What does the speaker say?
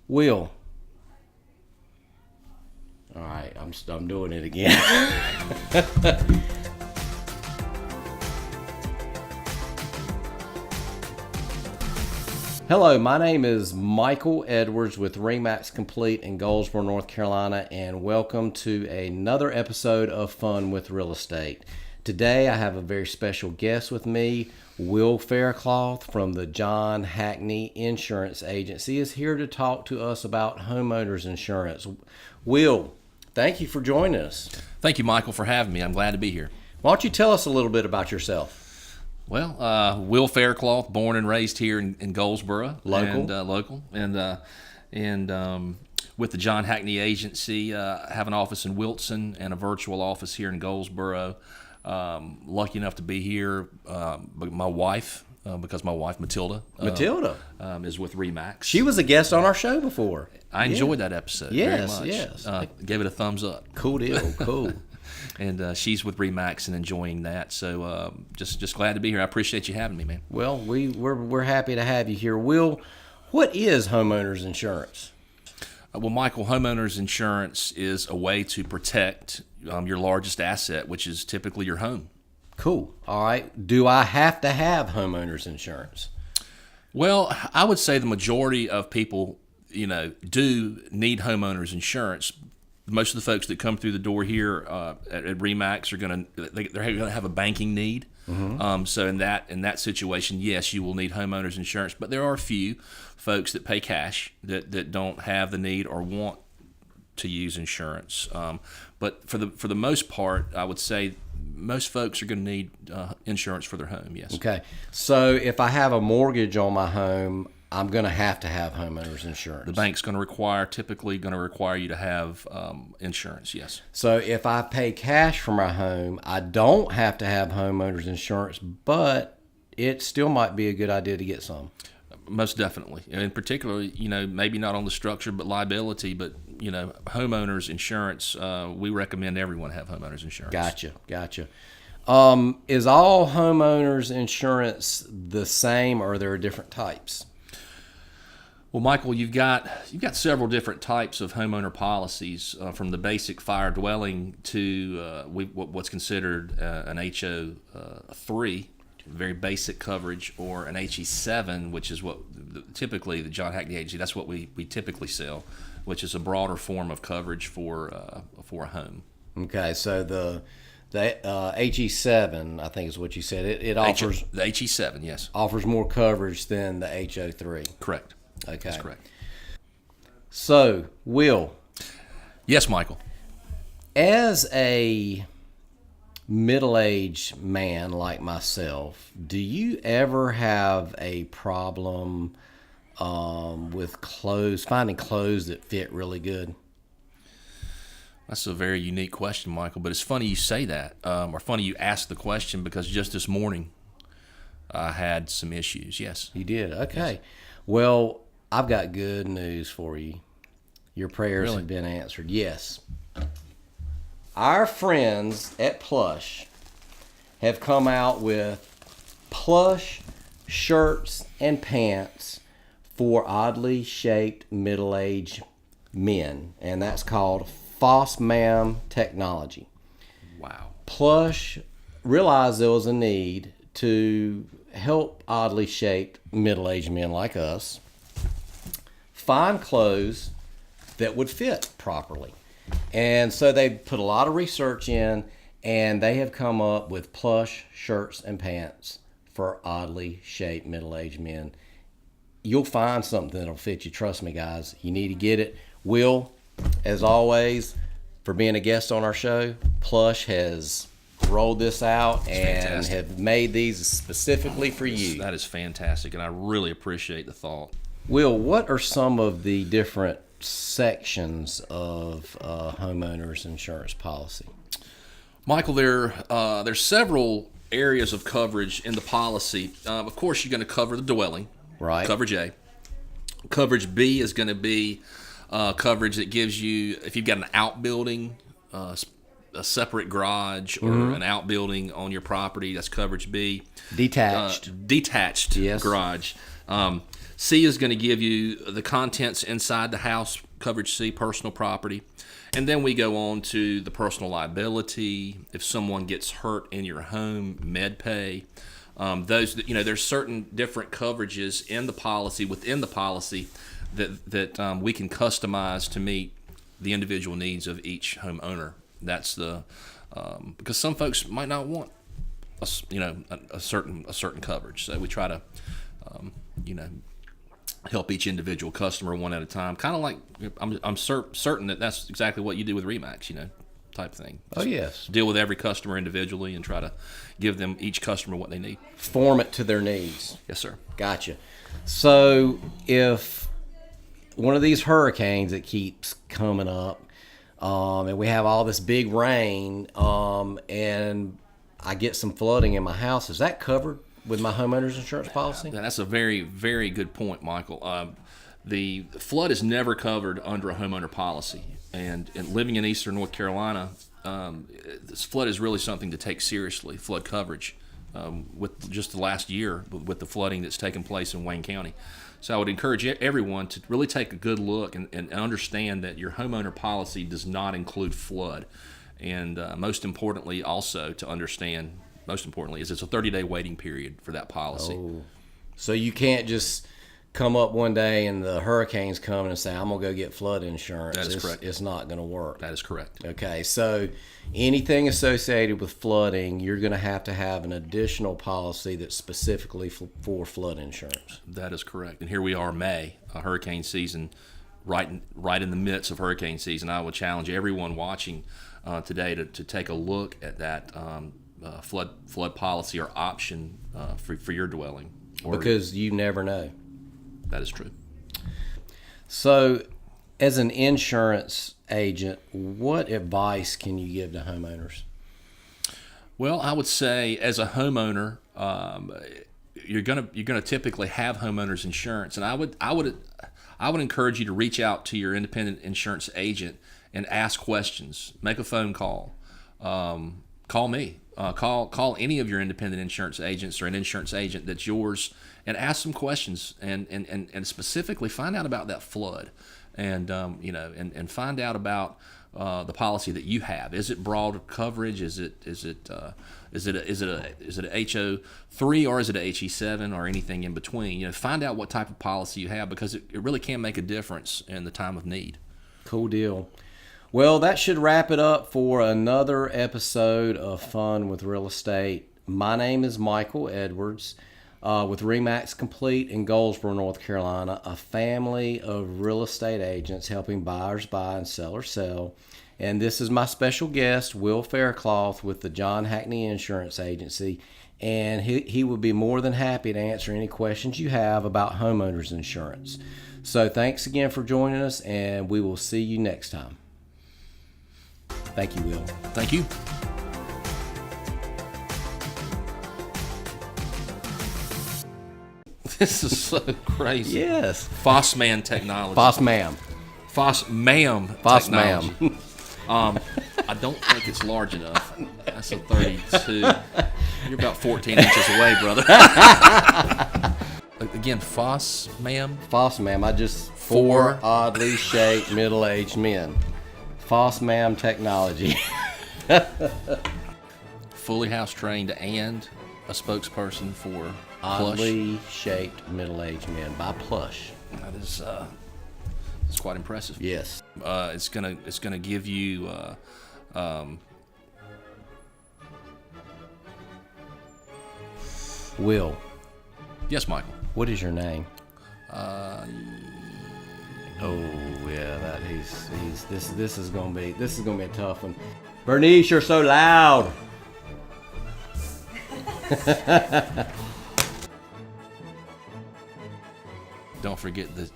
Will. All right, I'm doing it again. Hello, my name is Michael Edwards with RE/MAX Complete in Goldsboro, North Carolina, and welcome to another episode of Fun with Real Estate. Today I have a very special guest with me. Will Faircloth from the John Hackney Insurance Agency is here to talk to us about homeowners insurance. Will, thank you for joining us. Thank you, Michael, for having me. I'm glad to be here. Why don't you tell us a little bit about yourself? Well, Will Faircloth, born and raised here in Goldsboro. Local. And with the John Hackney Agency, have an office in Wilson and a virtual office here in Goldsboro. Lucky enough to be here, but my wife, because my wife Matilda is with RE/MAX. She was a guest on our show before. I enjoyed that episode very much. Yes. Gave it a thumbs up. Cool deal. Cool. And she's with RE/MAX and enjoying that. So just glad to be here. I appreciate you having me, man. Well, we're happy to have you here. Will, what is homeowners insurance? Well, Michael, homeowners insurance is a way to protect your largest asset, which is typically your home. Cool. All right. Do I have to have homeowners insurance? Well, I would say the majority of people, do need homeowners insurance. Most of the folks that come through the door here at RE/MAX are they're going to have a banking need. Mm-hmm. So in that situation, yes, you will need homeowners insurance. But there are a few folks that pay cash that don't have the need or want to use insurance. But for the most part, I would say most folks are going to need insurance for their home. Yes. Okay. So if I have a mortgage on my home, I'm going to have homeowners insurance. The bank's typically going to require you to have insurance, yes. So if I pay cash for my home, I don't have to have homeowners insurance, but it still might be a good idea to get some. Most definitely. In particular, maybe not on the structure, but liability, but, homeowners insurance, we recommend everyone have homeowners insurance. Gotcha. Is all homeowners insurance the same, or are there different types? Well, Michael, you've got several different types of homeowner policies, from the basic fire dwelling to what's considered an HO3, very basic coverage, or an HE7, which is what typically the John Hackney Agency, that's what we typically sell, which is a broader form of coverage for a home. Okay, so the HE7, I think is what you said. It offers the HE7, yes, offers more coverage than the HO3. Correct. Okay. That's correct. So, Will. Yes, Michael. As a middle-aged man like myself, do you ever have a problem with finding clothes that fit really good? That's a very unique question, Michael, but it's funny you say that, or funny you ask the question, because just this morning I had some issues, yes. You did? Okay. Yes. Well, I've got good news for you. Your prayers Really? have been answered. Yes. Our friends at Plush have come out with plush shirts and pants for oddly shaped middle-aged men, and that's called FOSS-MAM technology. Wow. Plush realized there was a need to help oddly shaped middle-aged men like us find clothes that would fit properly. And so they put a lot of research in, and they have come up with plush shirts and pants for oddly shaped middle-aged men. You'll find something that'll fit you. Trust me, guys. You need to get it. Will, as always, for being a guest on our show, Plush has rolled this out and have made these specifically for you. That is fantastic, and I really appreciate the thought. Will, what are some of the different sections of homeowners insurance policy? Michael, there's several areas of coverage in the policy. Of course, you're going to cover the dwelling, right? Coverage A. Coverage B is going to be coverage that gives you, if you've got an outbuilding, a separate garage, or an outbuilding on your property, that's coverage B. Detached Detached, yes. Garage. C is going to give you the contents inside the house, coverage C, personal property. And then we go on to the personal liability. If someone gets hurt in your home, med pay. There's certain different coverages in the policy, within the policy, that we can customize to meet the individual needs of each homeowner. That's because some folks might not want a certain coverage. So we try to help each individual customer one at a time. Kind of like I'm certain that's exactly what you do with RE/MAX, type thing. Oh, yes. Deal with every customer individually and try to give them, each customer, what they need. Form it to their needs. Yes, sir. Gotcha. So if one of these hurricanes that keeps coming up, and we have all this big rain, and I get some flooding in my house, is that covered with my homeowner's insurance policy? That's a very, very good point, Michael. The flood is never covered under a homeowner policy. And living in eastern North Carolina, this flood is really something to take seriously, flood coverage, with just the last year with the flooding that's taken place in Wayne County. So I would encourage everyone to really take a good look and understand that your homeowner policy does not include flood. And most importantly, also to understand, is it's a 30-day waiting period for that policy. Oh. So you can't just come up one day and the hurricane's coming and say, I'm going to go get flood insurance. That is correct. It's not going to work. That is correct. Okay, so anything associated with flooding, you're going to have an additional policy that's specifically for flood insurance. That is correct. And here we are, May, hurricane season, right in the midst of hurricane season. I would challenge everyone watching today to take a look at that flood policy or option for your dwelling. Because you never know. That is true. So, as an insurance agent, what advice can you give to homeowners? Well, I would say as a homeowner, you're gonna typically have homeowners insurance, and I would encourage you to reach out to your independent insurance agent and ask questions. Make a phone call. Call me. Call any of your independent insurance agents or an insurance agent that's yours, and ask some questions and specifically find out about that flood, and find out about the policy that you have. Is it broad coverage? Is it a HO3 or is it a HE7 or anything in between? Find out what type of policy you have, because it really can make a difference in the time of need. Cool deal. Well, that should wrap it up for another episode of Fun with Real Estate. My name is Michael Edwards with RE/MAX Complete in Goldsboro, North Carolina, a family of real estate agents helping buyers buy and sellers sell. And this is my special guest, Will Faircloth with the John Hackney Insurance Agency. And he would be more than happy to answer any questions you have about homeowners insurance. So thanks again for joining us, and we will see you next time. Thank you, Will. Thank you. This is so crazy. Yes. Fossman technology. Fossmam. Fossmam technology. Fossmam. I don't think it's large enough. That's a 32. You're about 14 inches away, brother. Again, Fossmam. Fossmam. I just four oddly shaped middle-aged men. Fossmam technology. Fully house trained and a spokesperson for Oddly shaped middle-aged men by Plush. That is it's quite impressive. Yes. It's gonna give you Will. Yes, Michael. What is your name? Oh yeah, that he's this is gonna be a tough one. Bernice, you're so loud. Don't forget the